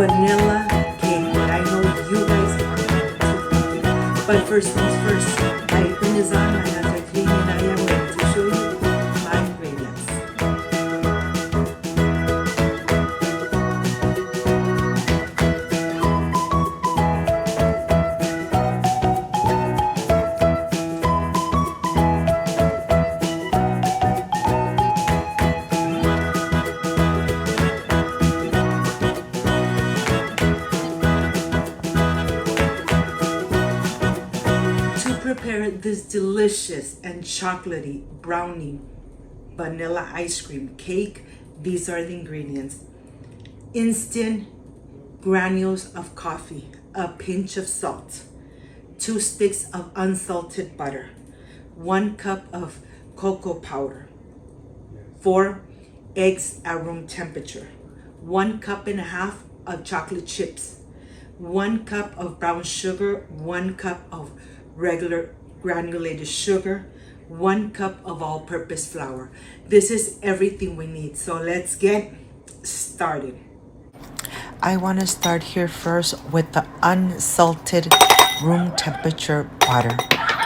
vanilla cake, but I know you guys are into coffee. But first things first, my apron is on, my hands are clean, and I am ready to show you my ingredients. To prepare this delicious and chocolatey brownie vanilla ice cream cake, these are the ingredients. Instant granules of coffee, a pinch of salt, 2 sticks of unsalted butter, 1 cup of cocoa powder, 4 eggs at room temperature, 1.5 cups of chocolate chips, 1 cup of brown sugar, 1 cup of regular granulated sugar, 1 cup of all-purpose flour. This is everything we need, so let's get started. I want to start here first with the unsalted room temperature butter.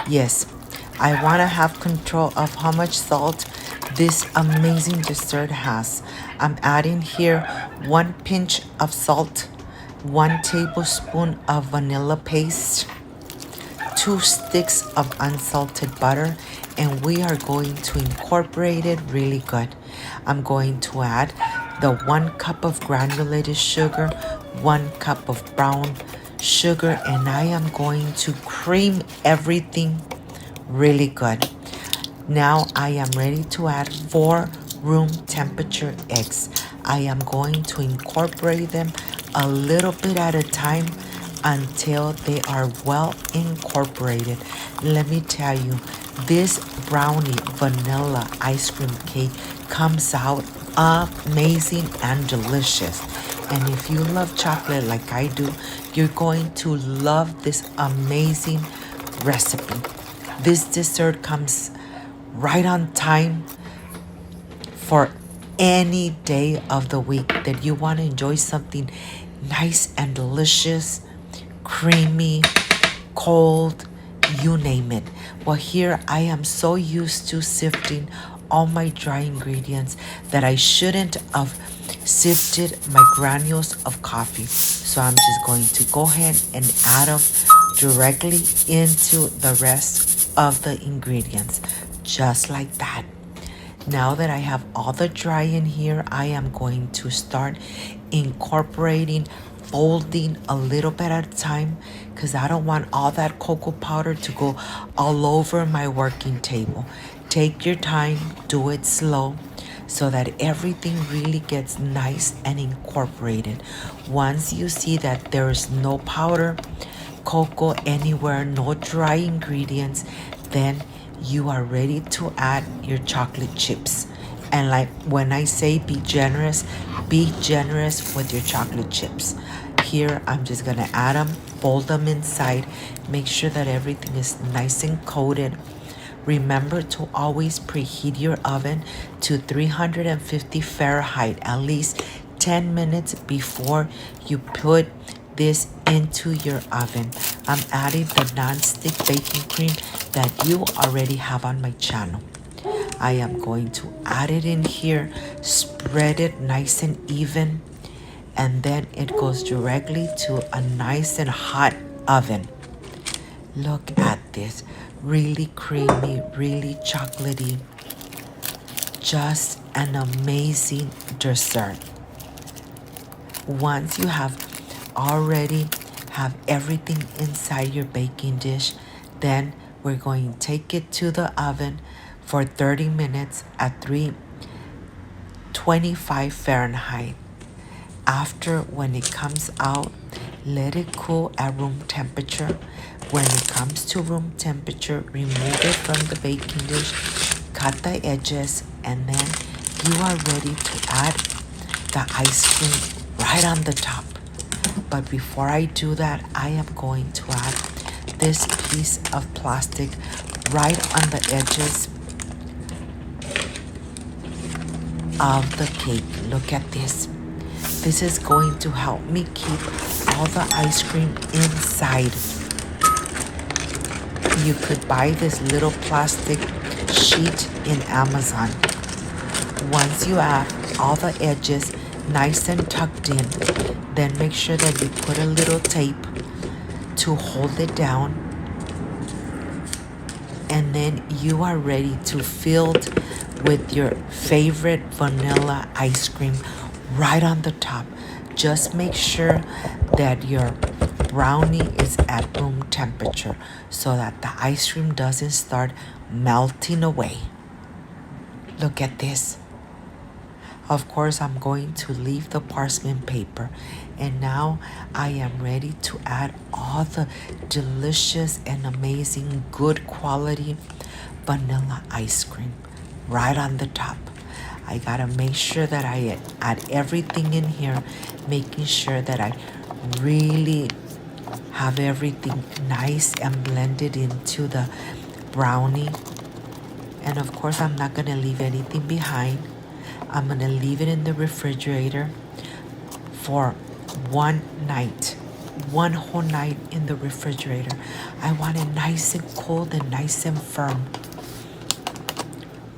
Yes, I want to have control of how much salt this amazing dessert has. I'm adding here 1 pinch of salt, 1 tablespoon of vanilla paste, 2 sticks of unsalted butter, and we are going to incorporate it really good. I'm going to add the 1 cup of granulated sugar, 1 cup of brown sugar, and I am going to cream everything really good. Now I am ready to add 4 room temperature eggs. I am going to incorporate them a little bit at a time until they are well incorporated. Let me tell you, this brownie vanilla ice cream cake comes out amazing and delicious. And if you love chocolate like I do, you're going to love this amazing recipe. This dessert comes right on time for any day of the week that you want to enjoy something nice and delicious, creamy, cold, you name it. Well, here I am so used to sifting all my dry ingredients that I shouldn't have sifted my granules of coffee. So I'm just going to go ahead and add them directly into the rest of the ingredients, just like that. Now that I have all the dry in here, I am going to start incorporating, folding a little bit at a time, because I don't want all that cocoa powder to go all over my working table. Take your time, do it slow, so that everything really gets nice and incorporated. Once you see that there is no powder, cocoa anywhere, no dry ingredients, then you are ready to add your chocolate chips. And like when I say be generous with your chocolate chips. Here I'm just gonna add them, fold them inside, make sure that everything is nice and coated. Remember to always preheat your oven to 350 Fahrenheit at least 10 minutes before you put this into your oven. I'm adding the non-stick baking cream that you already have on my channel. I am going to add it in here, spread it nice and even, and then it goes directly to a nice and hot oven. Look at this, really creamy, really chocolatey, just an amazing dessert. Once you have already have everything inside your baking dish, then we're going to take it to the oven for 30 minutes at 325 Fahrenheit. After, when it comes out, let it cool at room temperature. When it comes to room temperature, remove it from the baking dish, cut the edges, and then you are ready to add the ice cream right on the top. But before I do that, I am going to add this piece of plastic right on the edges of the cake. Look at this. This is going to help me keep all the ice cream inside. You could buy this little plastic sheet in Amazon. Once you have all the edges nice and tucked in, then make sure that you put a little tape to hold it down, and then you are ready to fill with your favorite vanilla ice cream right on the top. Just make sure that your brownie is at room temperature so that the ice cream doesn't start melting away. Look at this. Of course, I'm going to leave the parchment paper, and now I am ready to add all the delicious and amazing good quality vanilla ice cream right on the top. I gotta make sure that I add everything in here, making sure that I really have everything nice and blended into the brownie. And of course, I'm not gonna leave anything behind. I'm gonna leave it in the refrigerator for one night, one whole night in the refrigerator. I want it nice and cold and nice and firm.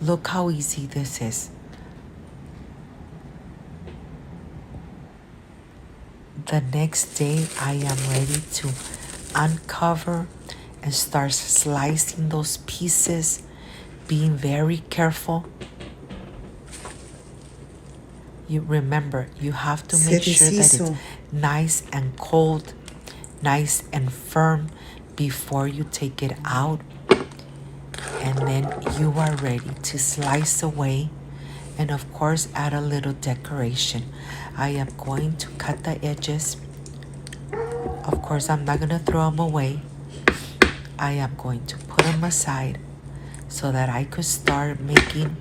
Look how easy this is. The next day, I am ready to uncover and start slicing those pieces, being very careful. You remember, you have to make sure that it's nice and cold, nice and firm before you take it out. And then you are ready to slice away, and of course add a little decoration. I am going to cut the edges. Of course, I'm not going to throw them away. I am going to put them aside so that I could start making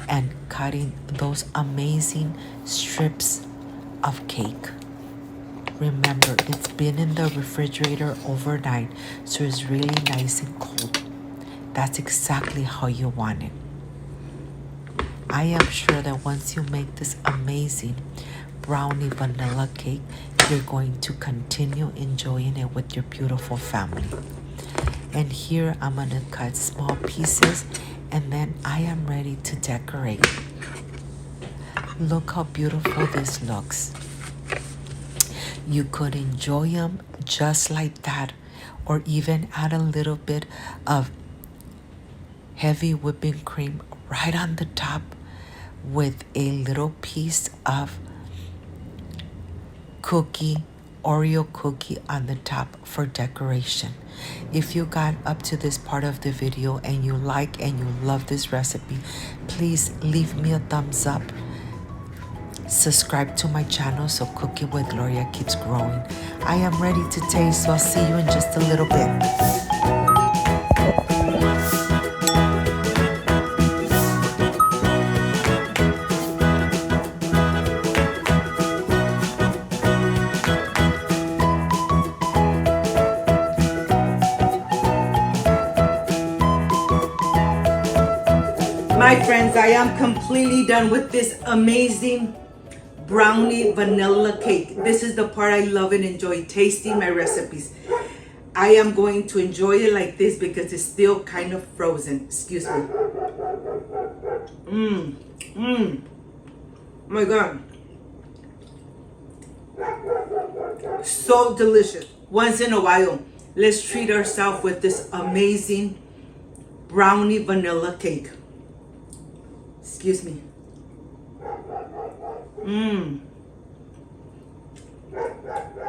and cutting those amazing strips of cake. Remember, it's been in the refrigerator overnight, so it's really nice and cold. That's exactly how you want it. I am sure that once you make this amazing brownie vanilla cake, you're going to continue enjoying it with your beautiful family. And here I'm going to cut small pieces, and then I am ready to decorate. Look how beautiful this looks. You could enjoy them just like that, or even add a little bit of heavy whipping cream right on the top with a little piece of Oreo cookie on the top for decoration. If you got up to this part of the video and you like and you love this recipe, please leave me a thumbs up. Subscribe to my channel so Cooking with Gloria keeps growing. I am ready to taste, so I'll see you in just a little bit. My friends, I am completely done with this amazing brownie vanilla cake. This is the part I love and enjoy, tasting my recipes. I am going to enjoy it like this because it's still kind of frozen. Excuse me. Oh my God. So delicious. Once in a while, let's treat ourselves with this amazing brownie vanilla cake. Excuse me.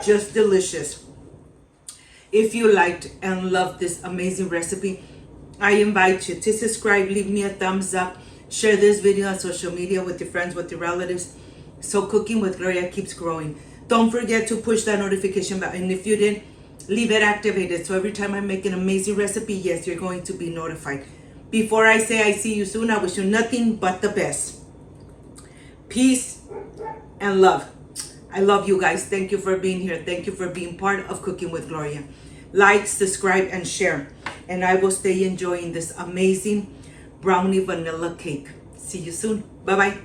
Just delicious. If you liked and loved this amazing recipe, I invite you to subscribe, leave me a thumbs up, share this video on social media with your friends, with your relatives, so Cooking with Gloria keeps growing. Don't forget to push that notification button. And if you didn't, leave it activated, so every time I make an amazing recipe, yes, you're going to be notified. Before I say I see you soon, I wish you nothing but the best. Peace and love. I love you guys. Thank you for being here. Thank you for being part of Cooking with Gloria. Like, subscribe, and share. And I will stay enjoying this amazing brownie vanilla cake. See you soon. Bye-bye.